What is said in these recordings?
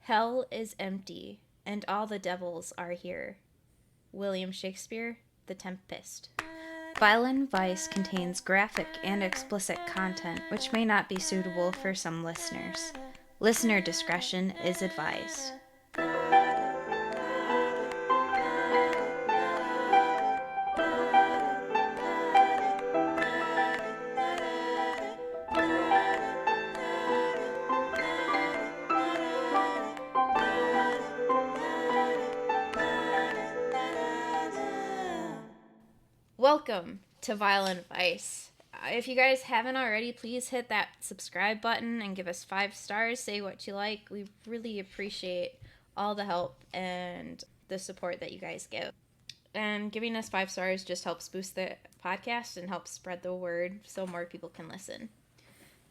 Hell is empty, and all the devils are here. William Shakespeare, The Tempest. Violent Vice contains graphic and explicit content which may not be suitable for some listeners. Listener discretion is advised. Welcome to Violent Vice. If you guys haven't already, please hit that subscribe button and give us 5 stars. Say what you like. We really appreciate all the help and the support that you guys give. And giving us 5 stars just helps boost the podcast and helps spread the word so more people can listen.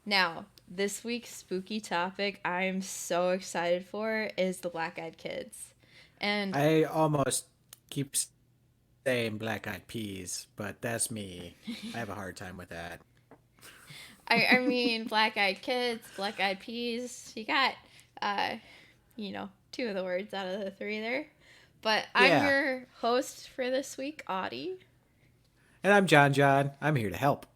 Now, this week's spooky topic I'm so excited for is the Black Eyed Kids. And I almost keep saying black eyed peas, but that's me. I have a hard time with that. I mean, Black Eyed Kids, Black Eyed Peas. You got, 2 of the words out of the 3 there. But I'm your host for this week, Audi. And I'm John. I'm here to help.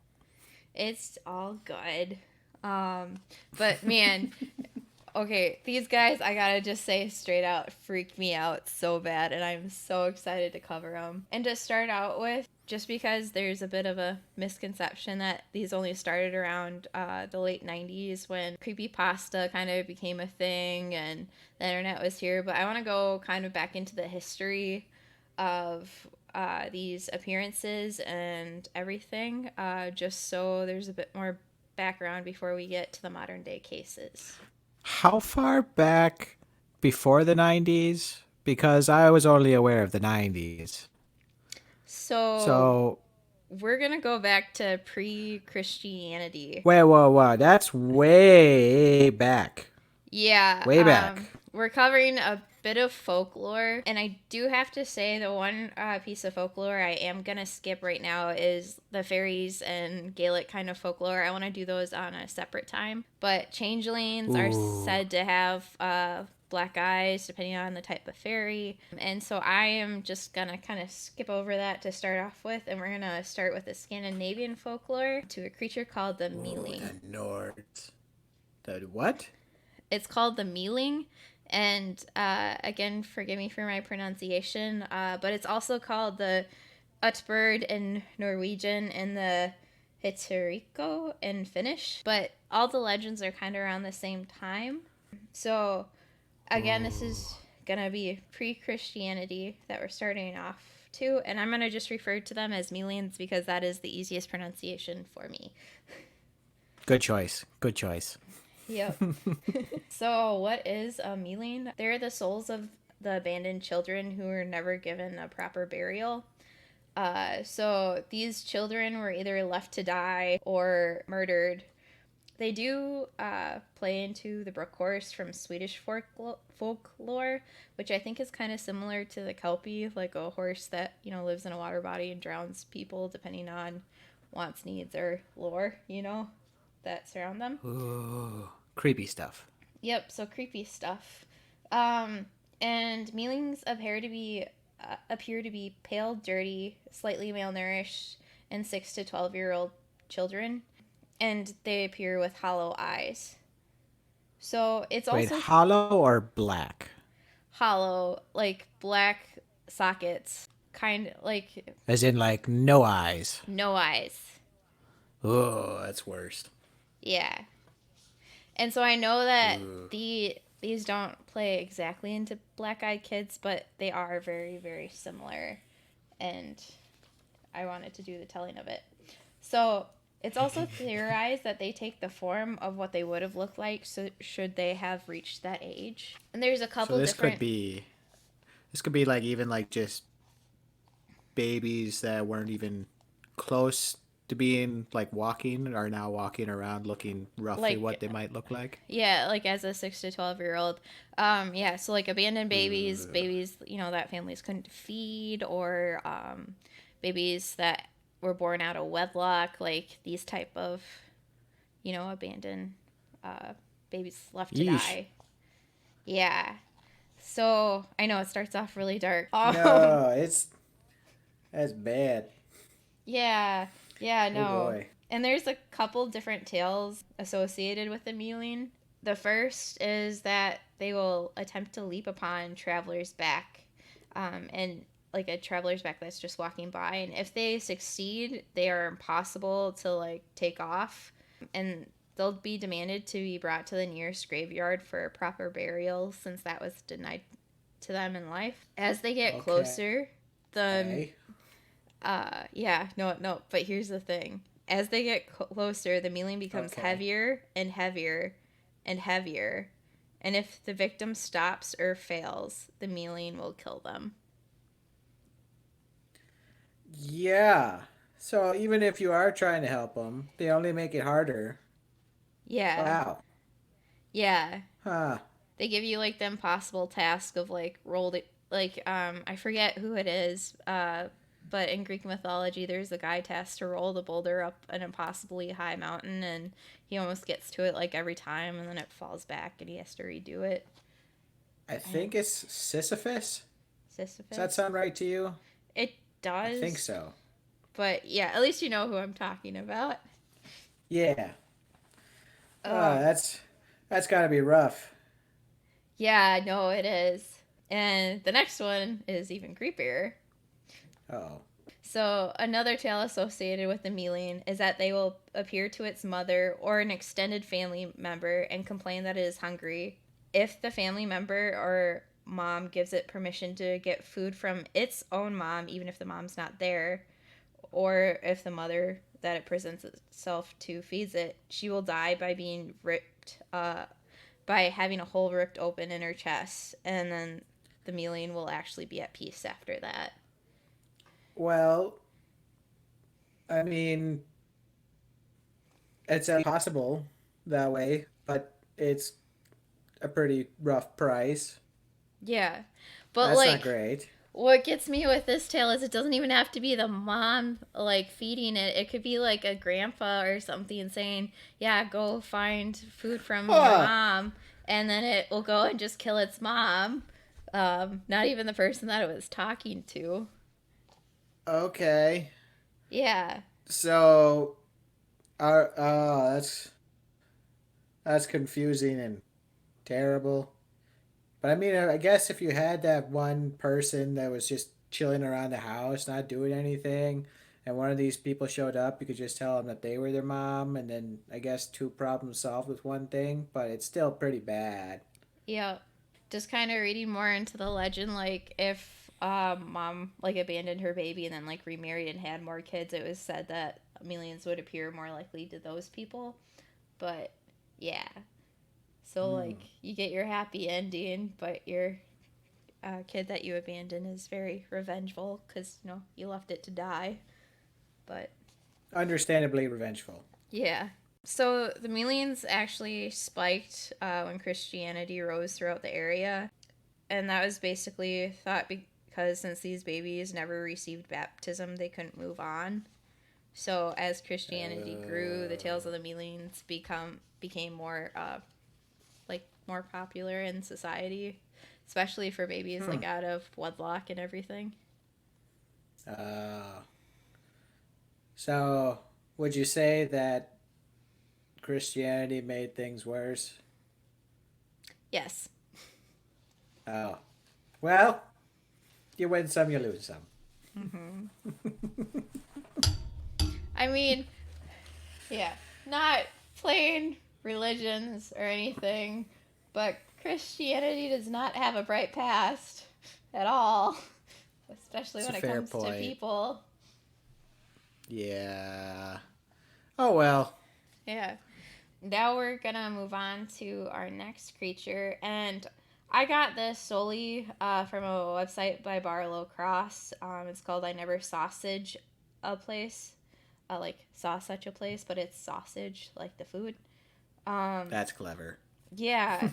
It's all good. But man, okay, these guys, I gotta just say straight out, freak me out so bad, and I'm so excited to cover them. And to start out with, just because there's a bit of a misconception that these only started around the late 90s when creepypasta kind of became a thing and the internet was here, but I want to go kind of back into the history of these appearances and everything, just so there's a bit more background before we get to the modern day cases. How far back before the 90s? Because I was only aware of the 90s. So we're going to go back to pre-Christianity. Whoa. That's way back. Yeah. Way back. We're covering a bit of folklore. And I do have to say the one piece of folklore I am going to skip right now is the fairies and Gaelic kind of folklore. I want to do those on a separate time. But changelings are said to have black eyes depending on the type of fairy, and so I am just gonna kind of skip over that to start off with, and we're gonna start with the Scandinavian folklore to a creature called the myling. The Nords. The what? It's called the myling, and again, forgive me for my pronunciation, but it's also called the Utbird in Norwegian and the Hitteriko in Finnish, but all the legends are kind of around the same time. So again, this is going to be pre-Christianity that we're starting off to, and I'm going to just refer to them as mylings because that is the easiest pronunciation for me. Good choice. Yep. So what is a myling? They're the souls of the abandoned children who were never given a proper burial. So these children were either left to die or murdered. They do play into the brook horse from Swedish folklore, which I think is kind of similar to the Kelpie, like a horse that, lives in a water body and drowns people depending on wants, needs, or lore, that surround them. Ooh, creepy stuff. Yep, so creepy stuff. And mylings appear to be pale, dirty, slightly malnourished, and 6 to 12-year-old children. And they appear with hollow eyes. So it's also... Wait, hollow or black? Hollow, like black sockets. Kind of like... As in, like, no eyes. No eyes. Oh, that's worse. Yeah. And so I know that these don't play exactly into Black Eyed Kids, but they are very, very similar. And I wanted to do the telling of it. So... it's also theorized that they take the form of what they would have looked like should they have reached that age. And there's a couple different... This could be like even like just babies that weren't even close to being like walking are now walking around looking roughly what they might look like. Yeah, like as a 6 to 12-year-old. Yeah, so like abandoned babies, that families couldn't feed, or babies that were born out of wedlock, like these type of, abandoned babies left to die. Yeah. So I know it starts off really dark. No, that's bad. Yeah, yeah, Oh no. boy. And there's a couple different tales associated with the myling. The first is that they will attempt to leap upon travelers back, and like a traveler's back that's just walking by. And if they succeed, they are impossible to like take off, and they'll be demanded to be brought to the nearest graveyard for proper burial, since that was denied to them in life. As they get Okay. closer, the yeah, no, no. But here's the thing: as they get closer, the mealing becomes Okay. heavier and heavier and heavier, and if the victim stops or fails, the mealing will kill them. Yeah. So even if you are trying to help them, they only make it harder. Yeah, Wow. yeah. Huh. They give you like the impossible task of like roll it. Like I forget who it is. But in Greek mythology, there's a guy tasked to roll the boulder up an impossibly high mountain, and he almost gets to it like every time, and then it falls back, and he has to redo it. I And think it's Sisyphus. Does that Sisyphus. sound right to you? It I think does, so. but yeah, at least you know who I'm talking about. Yeah. Oh, Um, that's got to be rough. yeah, no, it is. And the next one is even creepier. Oh. So, another tale associated with the mealing is that they will appear to its mother or an extended family member and complain that it is hungry. If the family member or mom gives it permission to get food from its own mom, even if the mom's not there, or if the mother that it presents itself to feeds it, she will die by being ripped, by having a hole ripped open in her chest, and then the mealing will actually be at peace after that. Well, I mean, it's possible that way, but it's a pretty rough price. Yeah. But That's not like great. what gets me with this tale is it doesn't even have to be the mom like feeding it. It could be like a grandpa or something saying, "Yeah, go find food from your Huh. mom," and then it will go and just kill its mom. Not even the person that it was talking to. Okay. Yeah. So, oh, that's confusing and terrible. But I mean, I guess if you had that one person that was just chilling around the house, not doing anything, and one of these people showed up, you could just tell them that they were their mom, and then I guess two problems solved with one thing, but it's still pretty bad. Yeah. Just kind of reading more into the legend, like if mom like abandoned her baby and then like remarried and had more kids, it was said that millions would appear more likely to those people. But yeah, so like Hmm. you get your happy ending, but your kid that you abandoned is very revengeful because you left it to die. But Understandably revengeful. yeah. So the millions actually spiked when Christianity rose throughout the area, and that was basically thought because since these babies never received baptism, they couldn't move on. So as Christianity grew, the tales of the millions became more like more popular in society, especially for babies Hmm. like out of wedlock and everything. Uh, so, would you say that Christianity made things worse? Yes. Oh, well, you win some, you lose some. Mm-hmm. I mean, yeah, not plain religions or anything, but Christianity does not have a bright past at all, especially It's a when it fair comes to point. people. Yeah. Oh well. Yeah. Now we're gonna move on to our next creature, and I got this solely from a website by Barlow Cross. It's called "I Never Sausage a Place," like saw such a place, but it's sausage, like the food. Um, That's clever. yeah,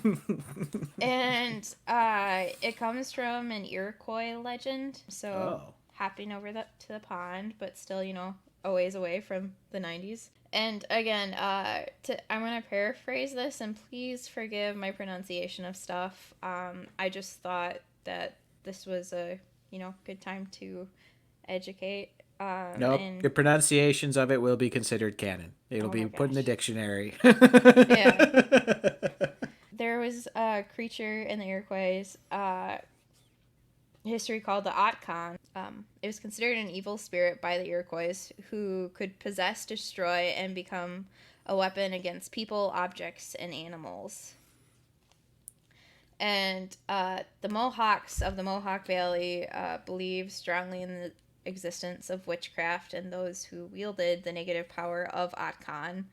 and it comes from an Iroquois legend. So Oh. hopping over to the pond, but still, a ways away from the 90s. And again, I'm gonna paraphrase this, and please forgive my pronunciation of stuff. I just thought that this was a good time to educate. Nope. And Your pronunciations of it will be considered canon. It'll oh be my put in the gosh, dictionary. yeah, there was a creature in the Iroquois history called the Otkon. It was considered an evil spirit by the Iroquois who could possess, destroy, and become a weapon against people, objects, and animals. And the Mohawks of the Mohawk Valley believe strongly in the existence of witchcraft and those who wielded the negative power of Otkon.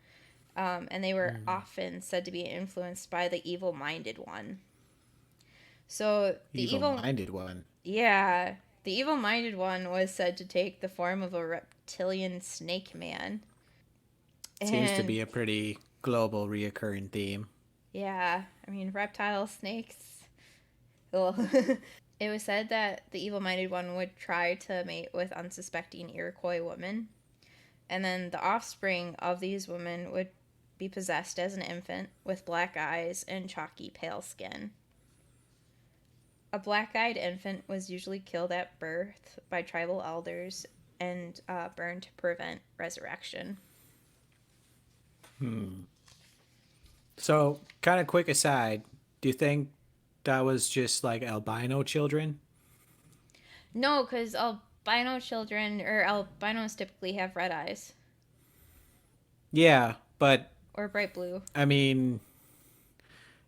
And they were often said to be influenced by the evil-minded one. So the evil, Evil-minded one. yeah, the evil-minded one was said to take the form of a reptilian snake man. Seems to And be a pretty global reoccurring theme. yeah, I mean, reptile snakes. Ugh. It was said that the evil-minded one would try to mate with unsuspecting Iroquois women, and then the offspring of these women would be possessed as an infant with black eyes and chalky pale skin. A black-eyed infant was usually killed at birth by tribal elders and burned to prevent resurrection. So, kind of quick aside, do you think that was just like albino children? No, because albino children or albinos typically have red eyes Yeah, but or bright blue. I mean,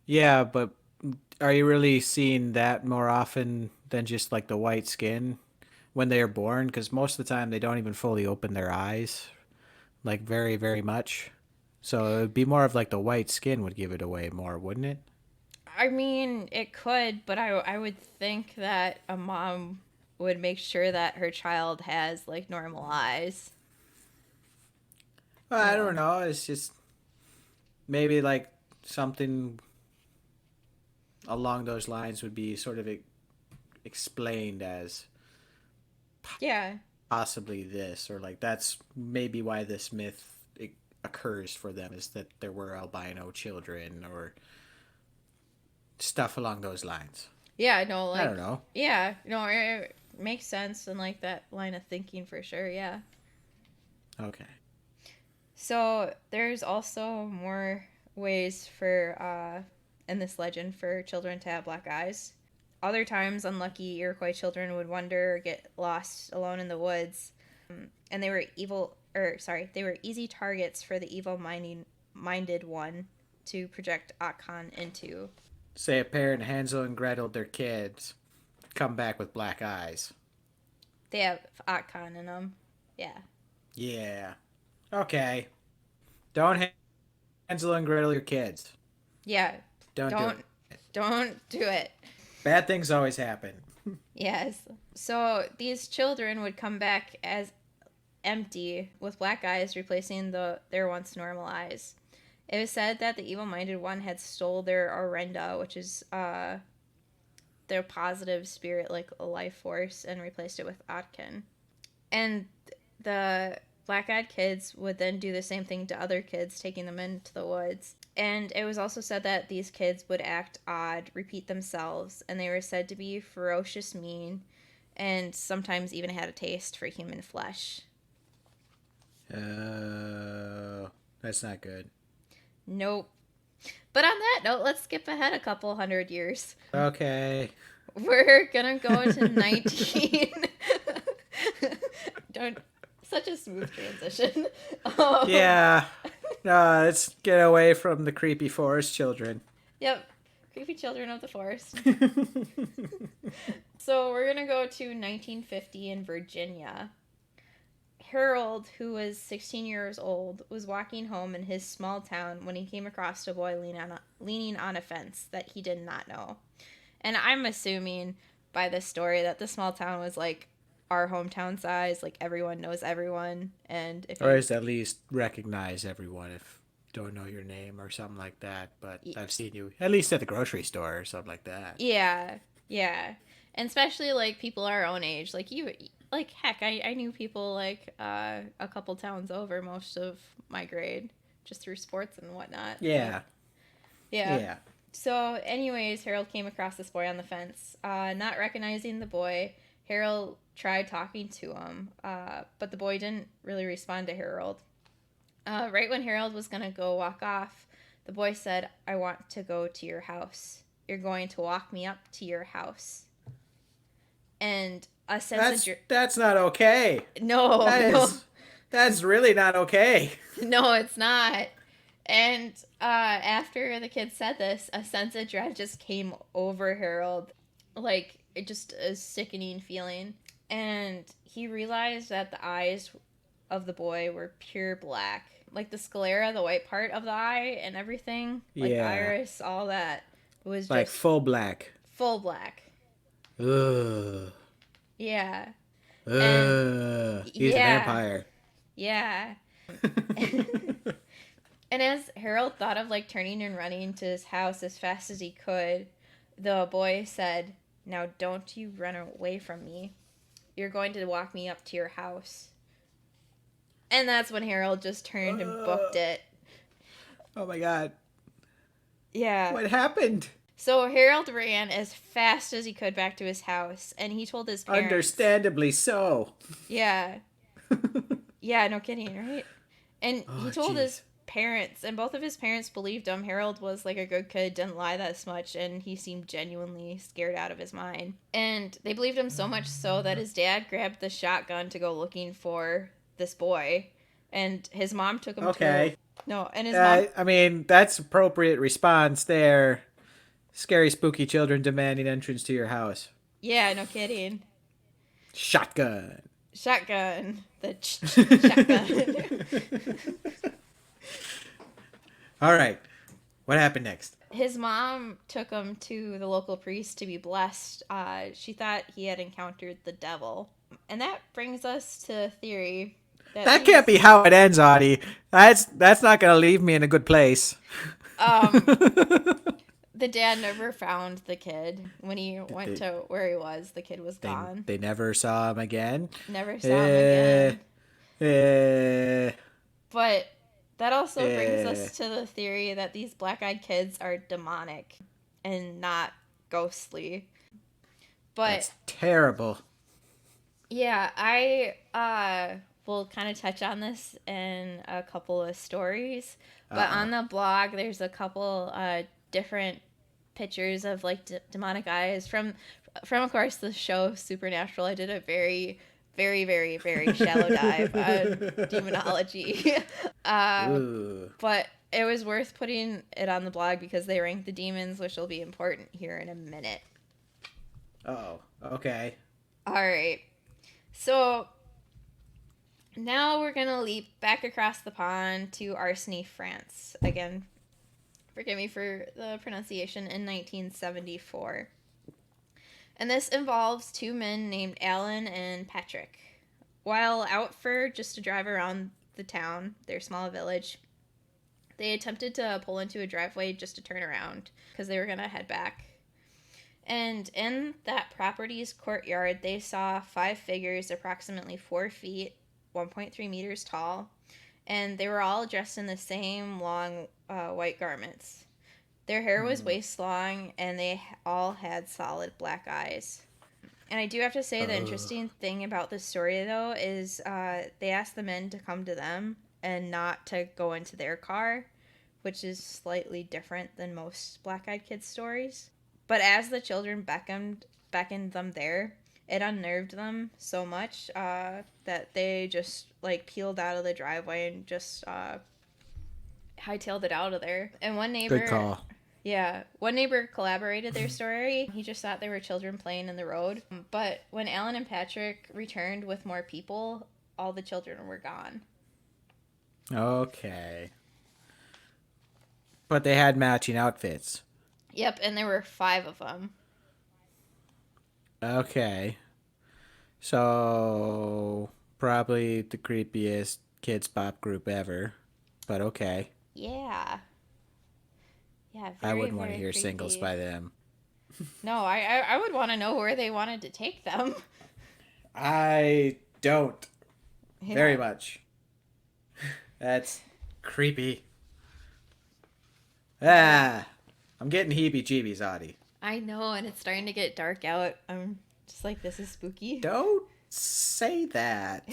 yeah, but are you really seeing that more often than just like the white skin when they are born? Because most of the time they don't even fully open their eyes, like very, very much. So it would be more of like the white skin would give it away more, wouldn't it? I mean, it could, but I would think that a mom would make sure that her child has like normal eyes. Well, You I know. don't know. It's just maybe like something along those lines would be sort of explained as Yeah. possibly this, or like that's maybe why this myth occurs for them is that there were albino children or stuff along those lines. Yeah, no, I like don't know. yeah, no, it makes sense in like that line of thinking for sure, yeah. Okay. So there's also more ways for in this legend for children to have black eyes. Other times, unlucky Iroquois children would wander or get lost alone in the woods, and they were they were easy targets for the evil minded one to project Atkon into. Say a parent Hansel and Gretel their kids come back with black eyes. They have Otkon in them. Yeah. Yeah. Okay. Don't Hansel and Gretel your kids. Yeah. Don't do Don't it. don't do it. Bad things always happen. Yes. So these children would come back as empty with black eyes replacing their once normal eyes. It was said that the evil-minded one had stole their orenda, which is their positive spirit, like a life force, and replaced it with Otkon. And the black-eyed kids would then do the same thing to other kids, taking them into the woods. And it was also said that these kids would act odd, repeat themselves, and they were said to be ferocious, mean, and sometimes even had a taste for human flesh. That's not good. Nope. But on that note, let's skip ahead a couple hundred years. Okay. We're gonna go to 19. Don't. Such a smooth transition. Yeah. No, let's get away from the creepy forest children. Yep. Creepy children of the forest. So we're gonna go to 1950 in Virginia. Harold, who was 16 years old, was walking home in his small town when he came across a boy leaning on a fence that he did not know. And I'm assuming by this story that the small town was like our hometown size, like everyone knows everyone. And if Or you, is at least recognize everyone if you don't know your name or something like that. But I've seen you at least at the grocery store or something like that. yeah, yeah. And especially like people our own age, like like, heck, I knew people, like, a couple towns over most of my grade, just through sports and whatnot. Yeah. But, yeah. Yeah. So, anyways, Harold came across this boy on the fence. Not recognizing the boy, Harold tried talking to him, but the boy didn't really respond to Harold. Right when Harold was going to go walk off, the boy said, "I want to go to your house. You're going to walk me up to your house." And a sense That's not okay. No, no. That's really not okay. No, it's not. And after the kid said this, a sense of dread just came over Harold. Like, it just a sickening feeling. And he realized that the eyes of the boy were pure black. Like the sclera, the white part of the eye and everything. Like the iris, all that. It was like just full black. Full black. Ugh. Yeah. He's a vampire. Yeah. And as Harold thought of like turning and running to his house as fast as he could, the boy said, "Now don't you run away from me. You're going to walk me up to your house." And that's when Harold just turned and booked it. Oh my god. Yeah. What happened? So Harold ran as fast as he could back to his house, and he told his parents. Understandably so. Yeah. Yeah, no kidding, right? And he told his parents, and both of his parents believed him. Harold was like a good kid, didn't lie that much, and he seemed genuinely scared out of his mind. And they believed him so much so that his dad grabbed the shotgun to go looking for this boy, and his mom took him to... No, and his mom... I mean, that's appropriate response there. Scary, spooky children demanding entrance to your house. Yeah, no kidding. Shotgun. The shotgun. All right. What happened next? His mom took him to the local priest to be blessed. She thought he had encountered the devil. And that brings us to a theory. That can't be how it ends, Audie. That's not going to leave me in a good place. The dad never found the kid. When he went to where he was, the kid was gone. They never saw him again? Never saw him again. But that also brings us to the theory that these black-eyed kids are demonic and not ghostly. But that's terrible. Yeah, I will kind of touch on this in a couple of stories. But on the blog, there's a couple different pictures of like demonic eyes from of course the show Supernatural. I did a very very very very shallow dive on demonology. But it was worth putting it on the blog because they rank the demons, which will be important here in a minute. Oh, okay. All right. So now we're going to leap back across the pond to Arseny, France. Again, forgive me for the pronunciation, in 1974. And this involves two men named Alan and Patrick. While out for just a drive around the town, their small village, they attempted to pull into a driveway just to turn around because they were going to head back. And in that property's courtyard, they saw 5 figures approximately 4 feet, 1.3 meters tall, and they were all dressed in the same long white garments. Their hair was waist long, and they all had solid black eyes. And I do have to say the interesting thing about this story, though, is they asked the men to come to them and not to go into their car, which is slightly different than most black-eyed kids stories. But as the children beckoned them there, it unnerved them so much that they just like peeled out of the driveway and just hightailed it out of there. And one neighbor, good call. Yeah, one neighbor collaborated their story. He just thought they were children playing in the road. But when Alan and Patrick returned with more people, all the children were gone. Okay. But they had matching outfits. Yep, and there were 5 of them. Okay. So, probably the creepiest kids pop group ever. But okay. Yeah. Yeah, I wouldn't want to hear creepy. Singles by them. No, I would want to know where they wanted to take them. I don't. Very Yeah. much. That's creepy. Yeah. Ah, I'm getting heebie-jeebies, Audie. I know, and it's starting to get dark out. I'm just like, this is spooky. Don't say that.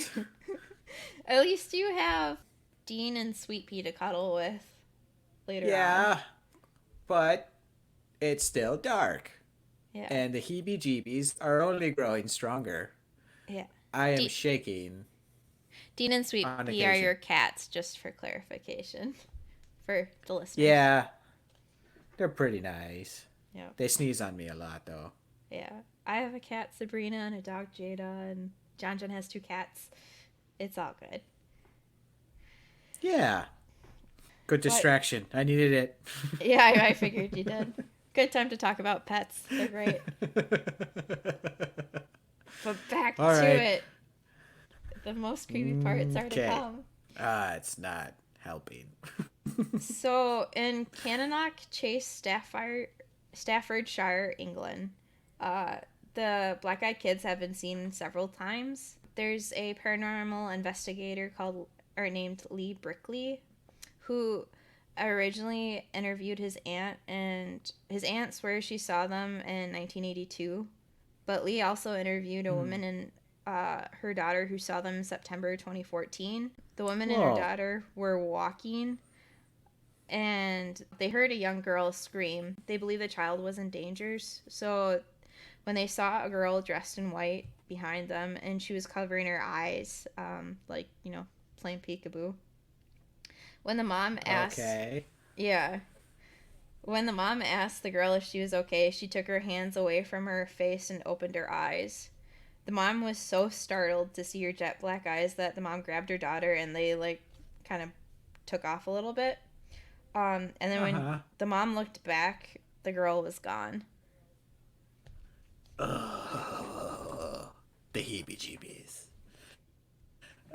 At least you have Dean and Sweet Pea to cuddle with later on. Yeah, but it's still dark. Yeah. And the heebie-jeebies are only growing stronger. Yeah. I am De- shaking Dean and Sweet on Pea are occasion. your cats, just for clarification for the listeners. Yeah, they're pretty nice. Yeah. They sneeze on me a lot, though. Yeah. I have a cat, Sabrina, and a dog, Jada, and John has 2 cats. It's all good. Yeah, good But distraction. I needed it. yeah, I figured you did. Good time to talk about pets. They're great. But back All to right. it. The most creepy parts are to Okay. come. It's not helping. So in Cannonock Chase, Staffordshire, England, the black-eyed kids have been seen several times. There's a paranormal investigator named Lee Brickley, who originally interviewed his aunt, and his aunt swears she saw them in 1982. But Lee also interviewed a woman and her daughter who saw them in September 2014. The woman and her Whoa. daughter were walking and they heard a young girl scream. They believe the child was in danger. So when they saw a girl dressed in white behind them and she was covering her eyes, like, playing peekaboo. When the mom asked, Okay. yeah, when the mom asked the girl if she was okay, she took her hands away from her face and opened her eyes. The mom was so startled to see her jet black eyes that the mom grabbed her daughter and they, like, kind of took off a little bit. And then when Uh-huh. the mom looked back, the girl was gone. Oh, the heebie-jeebies.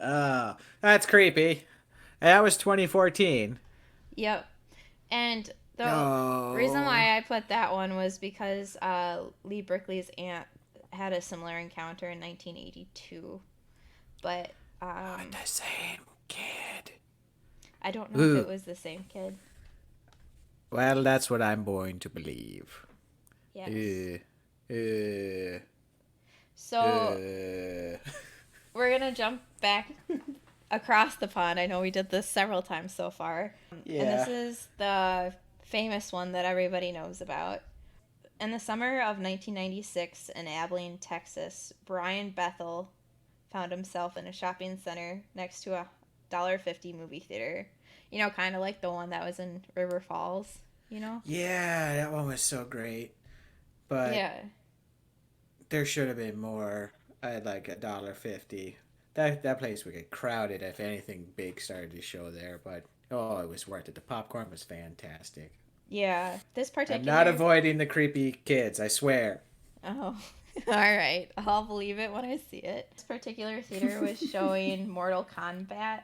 Oh, that's creepy. That was 2014. Yep. And the reason No. why I put that one was because Lee Brickley's aunt had a similar encounter in 1982. But Not the same kid. I don't know if it Ooh. was the same kid. Well, that's what I'm going to believe. Yes. Uh, So uh. we're going to jump back across the pond. I know we did this several times so far. And this Yeah. is the famous one that everybody knows about. In the summer of 1996 in Abilene, Texas, Brian Bethel found himself in a shopping center next to a $1.50 movie theater. Kind of like the one that was in River Falls, Yeah, that one was so great. But Yeah. there should have been more. I had like $1.50. That place would get crowded if anything big started to show there, but oh, it was worth it. The popcorn was fantastic. Yeah. This I'm not particular. avoiding the creepy kids, I swear. Oh, all right. I'll believe it when I see it. This particular theater was showing Mortal Kombat.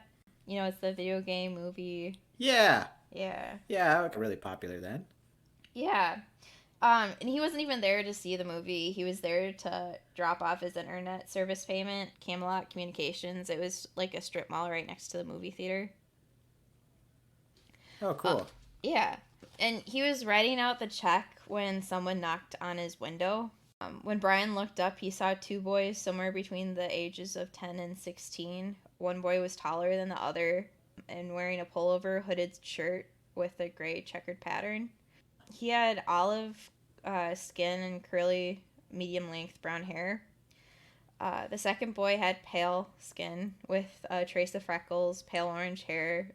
It's the video game movie. Yeah. Yeah. Yeah, it was really popular then. Yeah. And he wasn't even there to see the movie. He was there to drop off his internet service payment, Camelot Communications. It was like a strip mall right next to the movie theater. Oh, cool. Yeah. And he was writing out the check when someone knocked on his window. When Brian looked up, he saw 2 boys somewhere between the ages of 10 and 16. One boy was taller than the other and wearing a pullover hooded shirt with a gray checkered pattern. He had olive skin and curly, medium-length brown hair. The second boy had pale skin with a trace of freckles, pale orange hair,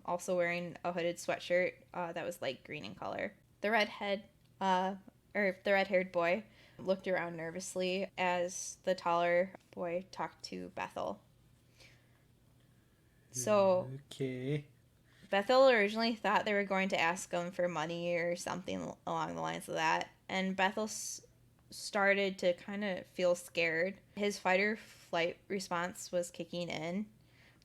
also wearing a hooded sweatshirt that was light green in color. The red-haired boy looked around nervously as the taller boy talked to Bethel. So Okay. Bethel originally thought they were going to ask him for money or something along the lines of that, and Bethel started to kind of feel scared. His fight or flight response was kicking in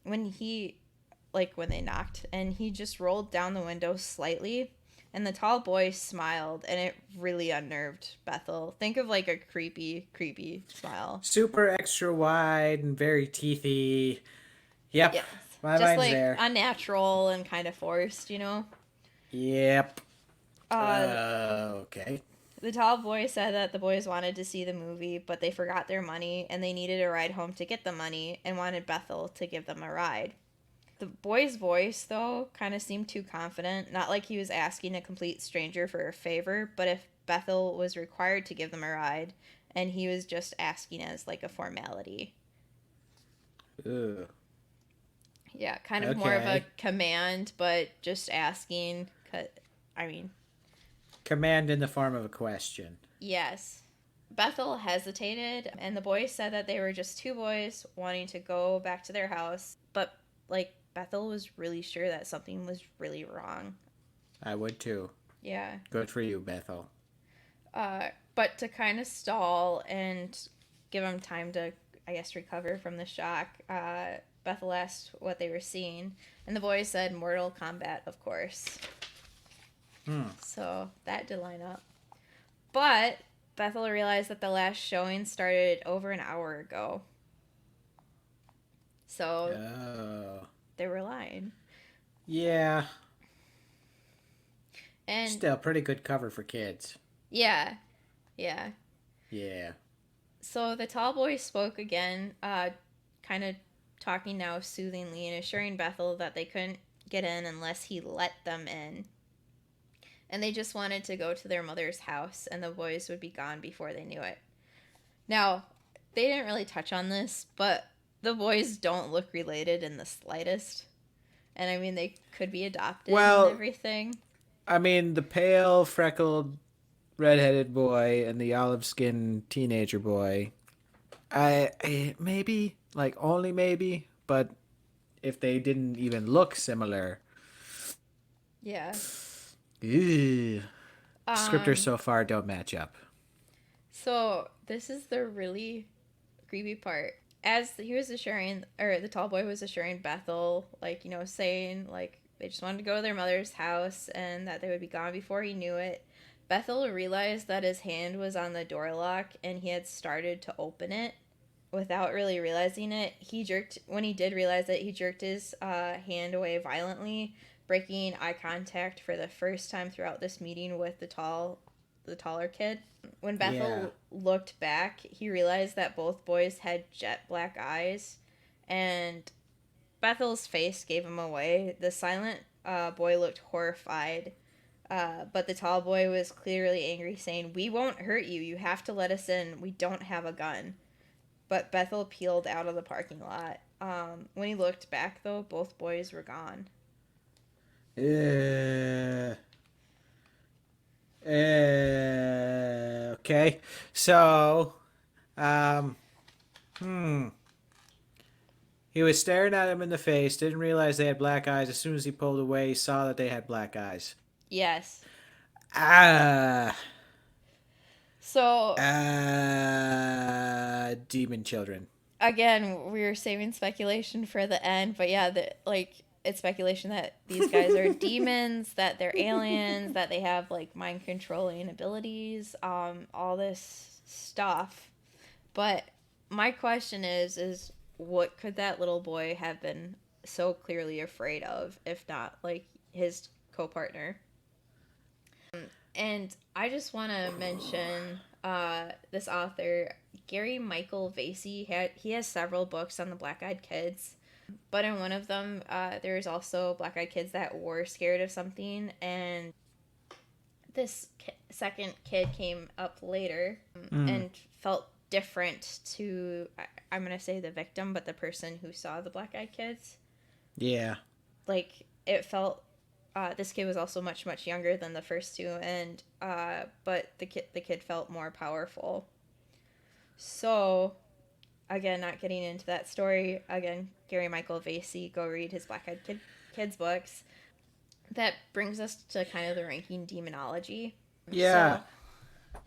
when they knocked, and he just rolled down the window slightly And the tall boy smiled, and it really unnerved Bethel. Think of like a creepy, creepy smile. Super extra wide and very teethy. Yep, Yes. my Just mind's like there. unnatural and kind of forced, you know? Yep. Uh, Okay. the tall boy said that the boys wanted to see the movie, but they forgot their money and they needed a ride home to get the money and wanted Bethel to give them a ride. The boy's voice, though, kind of seemed too confident. Not like he was asking a complete stranger for a favor, but if Bethel was required to give them a ride, and he was just asking as like a formality. Ugh. Yeah, kind of more of a Okay. command, but just asking. I mean, Command in the form of a question. yes. Bethel hesitated, and the boys said that they were just two boys wanting to go back to their house, but like Bethel was really sure that something was really wrong. I would too. Yeah. Good for you, Bethel. But to kind of stall and give them time to, I guess, recover from the shock, Bethel asked what they were seeing, and the boys said Mortal Kombat, of course. So that did line up. But Bethel realized that the last showing started over an hour ago. So Oh. they were lying. Yeah. And Still, pretty good cover for kids. yeah, yeah. Yeah. So the tall boy spoke again, kind of talking now soothingly and assuring Bethel that they couldn't get in unless he let them in. And they just wanted to go to their mother's house, and the boys would be gone before they knew it. Now, they didn't really touch on this, but the boys don't look related in the slightest. And I mean, they could be adopted and Well, everything. I mean, the pale, freckled, redheaded boy and the olive-skinned teenager boy. I maybe, like only maybe, but if they didn't even look similar, Yeah. ew. Scriptures Um, so far don't match up. so this is the really creepy part. As he was assuring, or the tall boy was assuring Bethel, like, saying, like, they just wanted to go to their mother's house and that they would be gone before he knew it. Bethel realized that his hand was on the door lock and he had started to open it without really realizing it. When he did realize it, he jerked his hand away violently, breaking eye contact for the first time throughout this meeting with the taller kid. When Yeah. Bethel looked back, he realized that both boys had jet black eyes, and Bethel's face gave him away. The silent boy looked horrified, but the tall boy was clearly angry, saying, "We won't hurt you. You have to let us in. We don't have a gun." But Bethel peeled out of the parking lot. When he looked back, though, both boys were gone. Uh, okay. So, um, hmm. He was staring at him in the face, didn't realize they had black eyes. As soon as he pulled away, he saw that they had black eyes. Yes. Ah. So Demon children. again, we were saving speculation for the end, but yeah, it's speculation that these guys are demons, that they're aliens, that they have like mind controlling abilities, all this stuff. But my question is what could that little boy have been so clearly afraid of, if not like his co-partner? And I just want to mention this author, Gary Michael Vasey. He has several books on the Black Eyed Kids, but in one of them, there's also Black Eyed Kids that were scared of something, and this second kid came up later Mm. and felt different to, I'm going to say the victim, but the person who saw the Black Eyed Kids. Yeah. Like, it felt this kid was also much younger than the first two, and but the kid felt more powerful. So again, not getting into that story again, Gary Michael Vasey, go read his Black Eyed Kids books. That brings us to kind of the ranking demonology. Yeah. So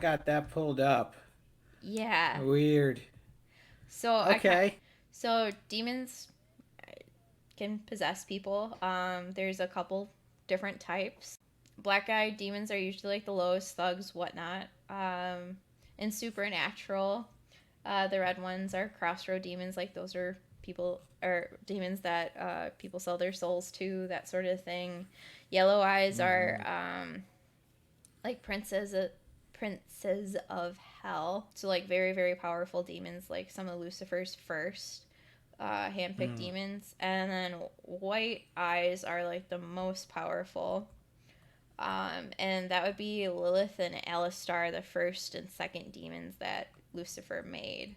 Got that pulled up. yeah, Weird. so Okay. so demons can possess people. There's a couple different types. Black-eyed demons are usually like the lowest thugs, whatnot. In Supernatural, the red ones are crossroad demons. Like those are people or demons that people sell their souls to, that sort of thing. Yellow eyes are like princes of hell. So like very very powerful demons, like some of Lucifer's first handpicked demons. And then white eyes are like the most powerful. And that would be Lilith and Alistar, the first and second demons that Lucifer made.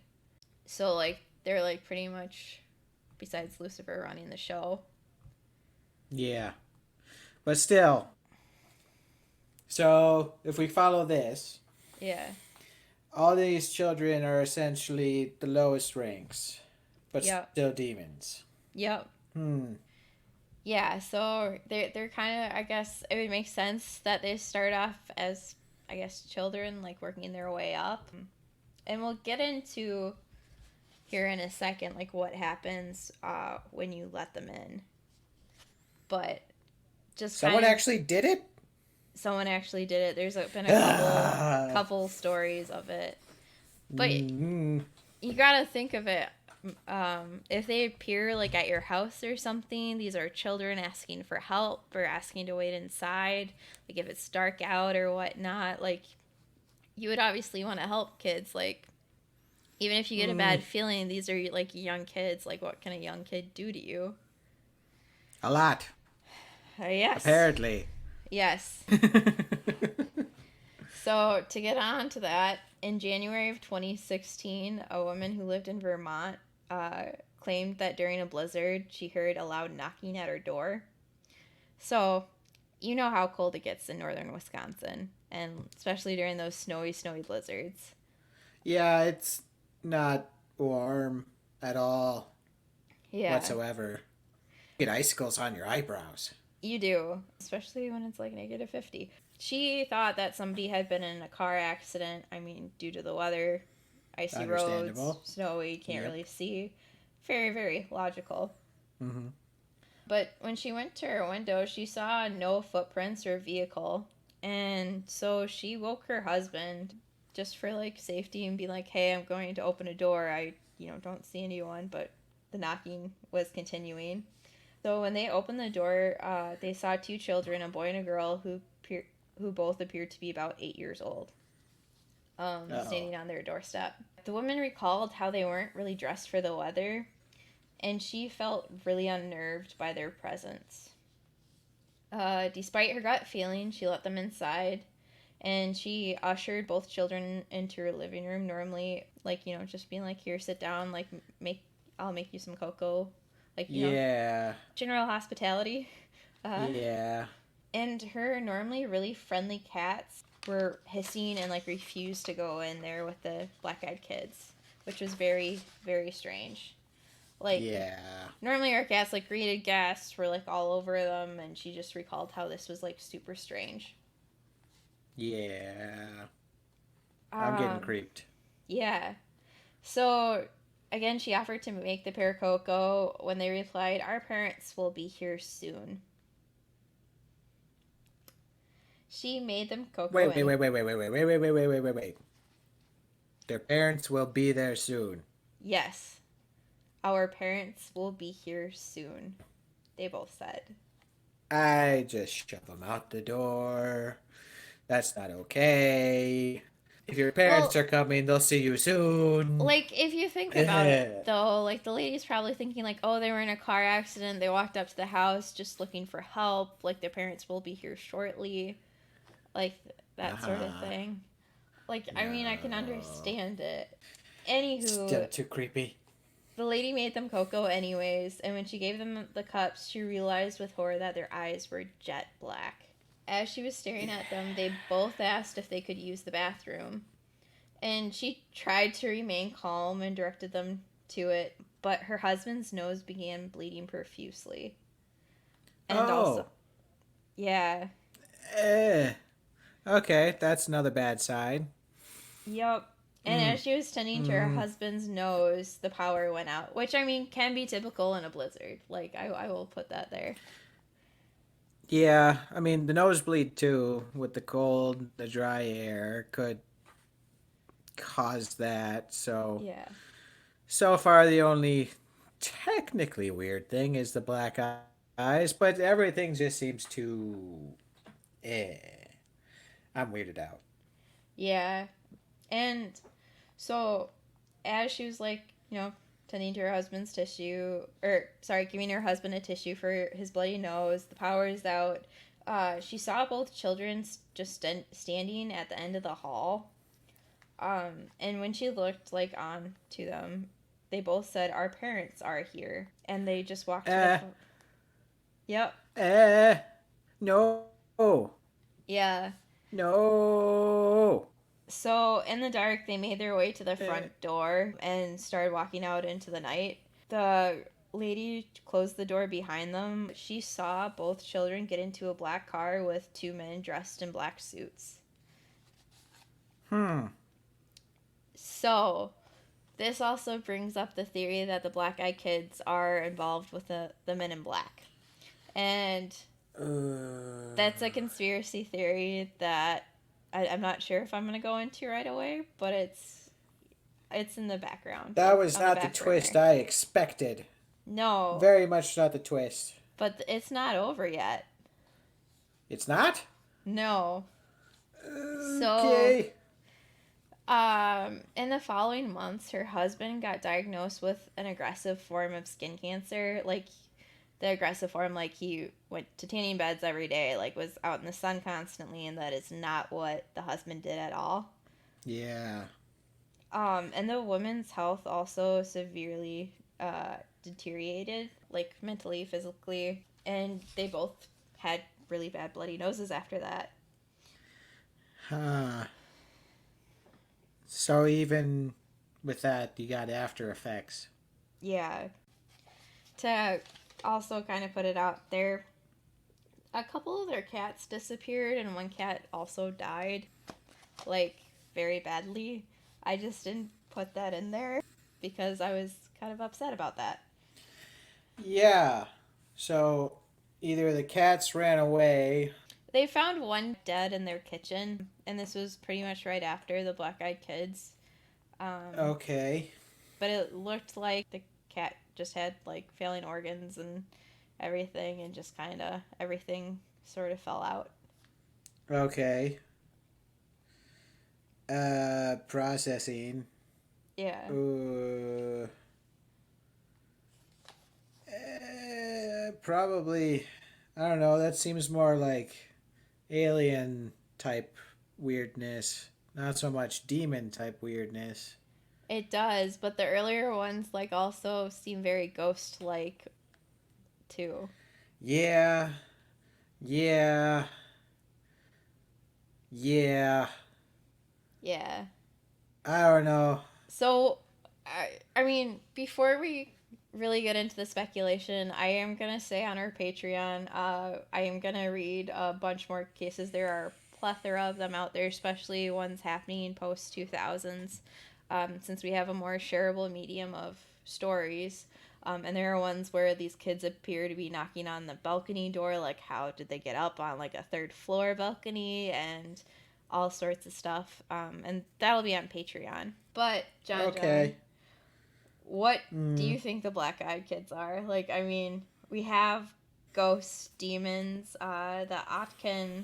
So like they're like pretty much, besides Lucifer running the show. Yeah. But still. So if we follow this, Yeah. all these children are essentially the lowest ranks, but Yep. still demons. Yep. Yeah, so they're kind of, I guess it would make sense that they start off as, I guess, children, like working their way up. And we'll get into here in a second, like what happens when you let them in. But just someone actually did it? Someone actually did it. There's been a couple stories of it. But you gotta think of it. If they appear like at your house or something, these are children asking for help or asking to wait inside. Like if it's dark out or whatnot, like you would obviously want to help kids. Like even if you get a bad feeling, these are like young kids. Like what can a young kid do to you? A lot. Yes. Apparently. Yes. So to get on to that, in January of 2016, a woman who lived in Vermont claimed that during a blizzard, she heard a loud knocking at her door. So, you know how cold it gets in northern Wisconsin, and especially during those snowy blizzards. Yeah, it's not warm at all. Yeah. Whatsoever. You get icicles on your eyebrows. You do, especially when it's like -50. She thought that somebody had been in a car accident. I mean, due to the weather, icy roads, snowy, can't really see. Very, very logical. But when she went to her window, she saw no footprints or vehicle. And so she woke her husband just for like safety and be like, hey, I'm going to open a door. I, don't see anyone, but the knocking was continuing. So when they opened the door, they saw two children, a boy and a girl, who both appeared to be about 8 years old, standing on their doorstep. The woman recalled how they weren't really dressed for the weather, and she felt really unnerved by their presence. Despite her gut feeling, she let them inside, and she ushered both children into her living room, normally, like, just being like, here, sit down, like, I'll make you some cocoa. Like, general hospitality. Yeah. And her normally really friendly cats were hissing and, like, refused to go in there with the black-eyed kids, which was very, very strange. Like, normally our cats, like, greeted guests, were, like, all over them, and she just recalled how this was, like, super strange. Yeah. I'm getting creeped. Yeah. So... Again, she offered to make the pair cocoa when they replied, our parents will be here soon. She made them cocoa. Wait. Their parents will be there soon. Yes. Our parents will be here soon. They both said. I just shove them out the door. That's not okay. If your parents are coming, they'll see you soon. Like, if you think about it, though, like, the lady's probably thinking, like, oh, they were in a car accident. They walked up to the house just looking for help. Like, their parents will be here shortly. Like, that sort of thing. Like, I mean, I can understand it. Anywho. Still too creepy. The lady made them cocoa anyways, and when she gave them the cups, she realized with horror that their eyes were jet black. As she was staring at them, they both asked if they could use the bathroom. And she tried to remain calm and directed them to it, but her husband's nose began bleeding profusely. And also... Yeah. Okay, that's another bad sign. Yep. And as she was tending to her husband's nose, the power went out. Which, I mean, can be typical in a blizzard. Like, I will put that there. Yeah, I mean the nosebleed too, with the cold, the dry air could cause that. Yeah. So far the only technically weird thing is the black eyes, but everything just seems too eh. I'm weirded out. Yeah. And so as she was like, tending to her husband's tissue, or sorry, giving her husband a tissue for his bloody nose, the power is out. She saw both children just standing at the end of the hall. And when she looked like on to them, they both said, "Our parents are here," and they just walked to the. Eh, Yep. eh, no, Yeah. no. So in the dark, they made their way to the Eh. front door and started walking out into the night. The lady closed the door behind them. She saw both children get into a black car with two men dressed in black suits. Hmm. So this also brings up the theory that the black eyed kids are involved with the men in black. And that's a conspiracy theory that I'm not sure if I'm going to go into right away, but it's in the background. That It's was on the not the back twist burner. I expected. No, Very much not the twist. but it's not over yet. It's not? No. So, Okay. in the following months, her husband got diagnosed with an aggressive form of skin cancer. Like, the aggressive form, like, he went to tanning beds every day, like, was out in the sun constantly, and that is not what the husband did at all. Yeah. And the woman's health also severely deteriorated, like mentally, physically, and they both had really bad bloody noses after that. Huh. So even with that, you got after effects. Yeah. To also kind of put it out there, a couple of their cats disappeared, and one cat also died, like very badly. I just didn't put that in there because I was kind of upset about that. Yeah. So either the cats ran away. They found one dead in their kitchen, and this was pretty much right after the Black Eyed Kids. Um, Okay. but it looked like the cat just had like failing organs and everything, and just kind of everything sort of fell out. Okay. Processing. Yeah. Uh, probably. I don't know. That seems more like alien type weirdness, not so much demon type weirdness. It does, but the earlier ones like also seem very ghost like too. Yeah. Yeah. Yeah. Yeah. I don't know. So, I mean, before we really get into the speculation, I am gonna say on our Patreon, I am gonna read a bunch more cases. There are a plethora of them out there, especially ones happening post 2000s, since we have a more shareable medium of stories. And there are ones where these kids appear to be knocking on the balcony door, like how did they get up on like a third floor balcony, and all sorts of stuff. And that'll be on Patreon. But John, Okay. what do Mm. you think the Black Eyed Kids are? Like, I mean, we have ghosts, demons, the Otkon,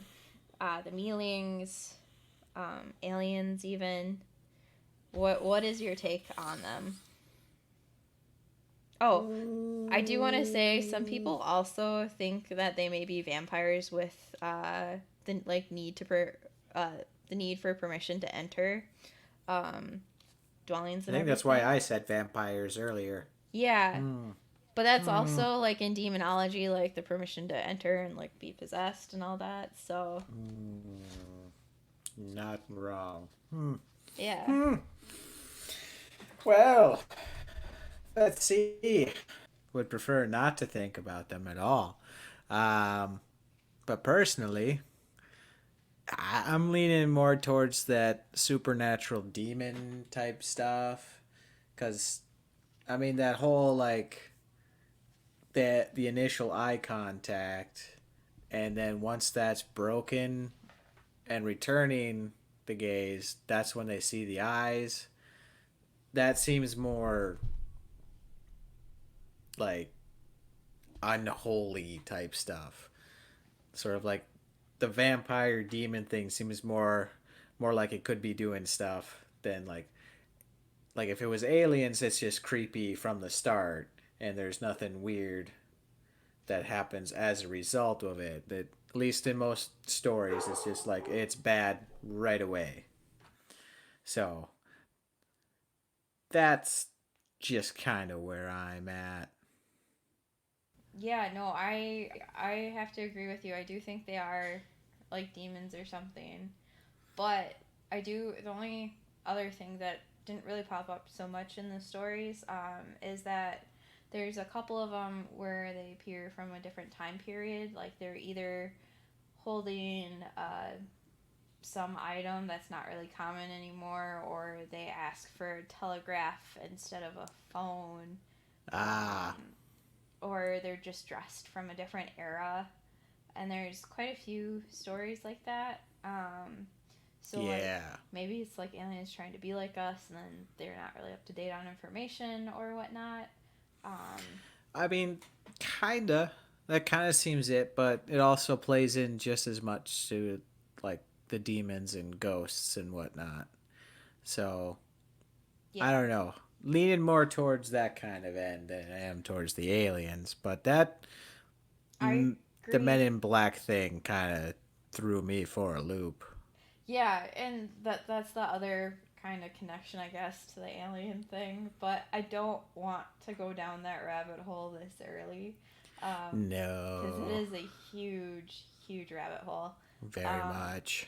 the mylings, aliens, even. What is your take on them? Oh, I do want to say some people also think that they may be vampires with the like need to uh, the need for permission to enter um, dwellings I and think that's why everything. I said vampires earlier. Yeah, Hmm. but that's Hmm. also like in demonology, like the permission to enter and like be possessed and all that. So Not wrong. Hmm. yeah, Hmm. Well, let's see. Would prefer not to think about them at all. Um, but personally, I'm leaning more towards that supernatural demon type stuff. Because, I mean, that whole, like, the initial eye contact and then once that's broken and returning the gaze, that's when they see the eyes. That seems more like unholy type stuff. Sort of like the vampire demon thing seems more like it could be doing stuff than like if it was aliens, it's just creepy from the start and there's nothing weird that happens as a result of it. That at least in most stories, it's just like it's bad right away. So that's just kind of where I'm at. Yeah, no, I have to agree with you. I do think they are like demons or something. But I do the only other thing that didn't really pop up so much in the stories is that there's a couple of them where they appear from a different time period. Like they're either holding some item that's not really common anymore, or they ask for a telegraph instead of a phone, Ah, um, or they're just dressed from a different era. And there's quite a few stories like that. So like yeah. maybe it's like aliens trying to be like us, and then they're not really up to date on information or whatnot. Um, I mean, kinda. That kind of seems it, but it also plays in just as much to like the demons and ghosts and whatnot. So I yeah, don't know. Leaning more towards that kind of end than I am towards the aliens, but that I the Men agree. in Black thing kind of threw me for a loop. Yeah, and that's the other kind of connection, I guess, to the alien thing. But I don't want to go down that rabbit hole this early, because it No, is a huge, huge rabbit hole. very Um, much.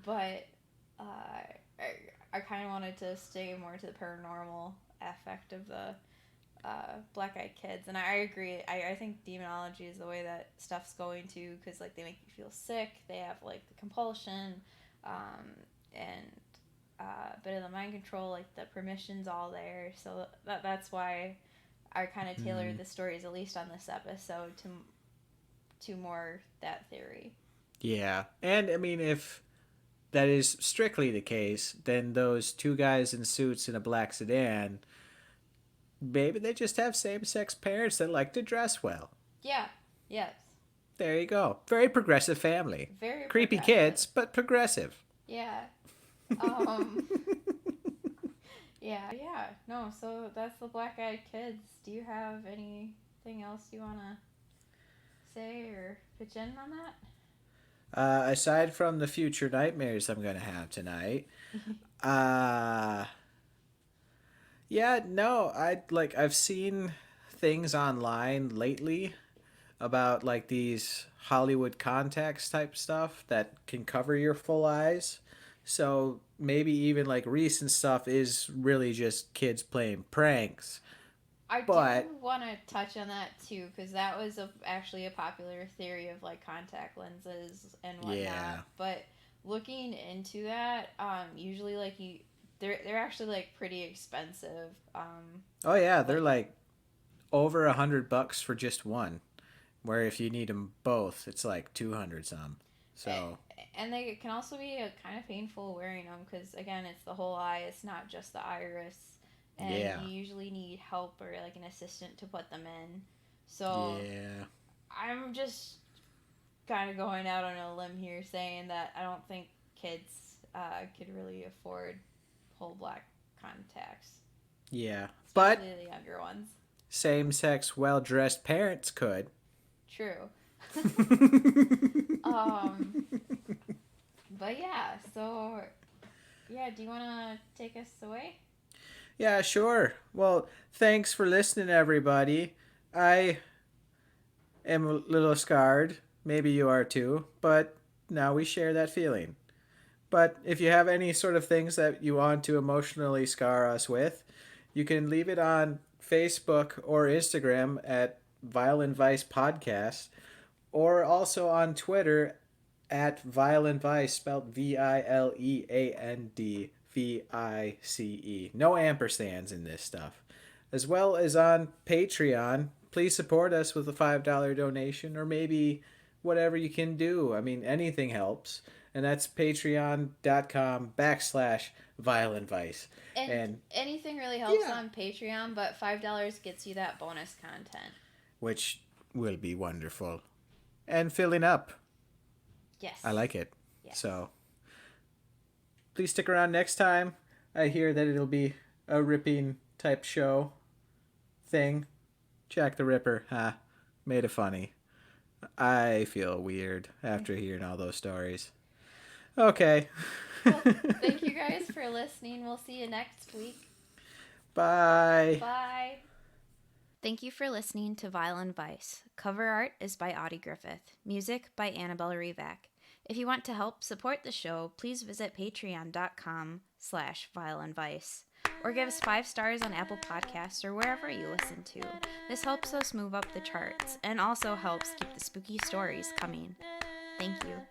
but I kind of wanted to stay more to the paranormal aspect of the Black Eyed Kids, and I agree. I think demonology is the way that stuff's going to, because like they make you feel sick. They have like the compulsion, um, and a bit of the mind control. Like the permission's all there, so that's why I kind of tailored Mm, the stories, at least on this episode, to more that theory. yeah, and I mean, if that is strictly the case, then those two guys in suits in a black sedan, maybe they just have same-sex parents that like to dress well. Yeah. Yes. There you go. Very progressive family. Very Creepy progressive. kids, but progressive. Yeah. Um. Yeah. No, so that's the Black Eyed Kids. Do you have anything else you want to say or pitch in on that? Aside from the future nightmares I'm gonna have tonight, uh, yeah, no, I've seen things online lately about like these Hollywood contacts type stuff that can cover your full eyes. So maybe even like recent stuff is really just kids playing pranks. I do But want to touch on that too, because that was actually a popular theory of like contact lenses and whatnot. yeah. But looking into that, usually like they're actually like pretty expensive. Oh yeah, they're Like like over $100 for just one. Where if you need them both, it's like 200 some. So and they can also be a kind of painful wearing them, because again it's the whole eye, it's not just the iris, and yeah, you usually need help or like an assistant to put them in. So yeah, I'm just kind of going out on a limb here saying that I don't think kids could really afford whole black contacts, yeah. But especially the younger ones. same-sex, well-dressed parents could. True. um but yeah, so yeah, do you want to take us away? Yeah, sure. Well, thanks for listening, everybody. I am a little scarred. Maybe you are too. But now we share that feeling. But if you have any sort of things that you want to emotionally scar us with, you can leave it on Facebook or Instagram at Violent Vice Podcast, or also on Twitter at Violent Vice, spelled VILEANDVICE. No ampersands in this stuff. As well as on Patreon. Please support us with a $5 donation, or maybe whatever you can do. I mean, anything helps. And that's patreon.com/violentvice. And And anything really helps yeah, on Patreon, but $5 gets you that bonus content. which will be wonderful. And filling up. Yes. I like it. Yes. So please stick around next time. I hear that it'll be a ripping type show thing. Jack the Ripper, huh? Made it funny. I feel weird after hearing all those stories. Okay. Well, thank you guys for listening. We'll see you next week. Bye. Bye. Thank you for listening to Violent Vice. Cover art is by Audie Griffith. Music by Annabelle Revac. If you want to help support the show, please visit patreon.com/violentvice. Or give us 5 stars on Apple Podcasts or wherever you listen to. This helps us move up the charts and also helps keep the spooky stories coming. Thank you.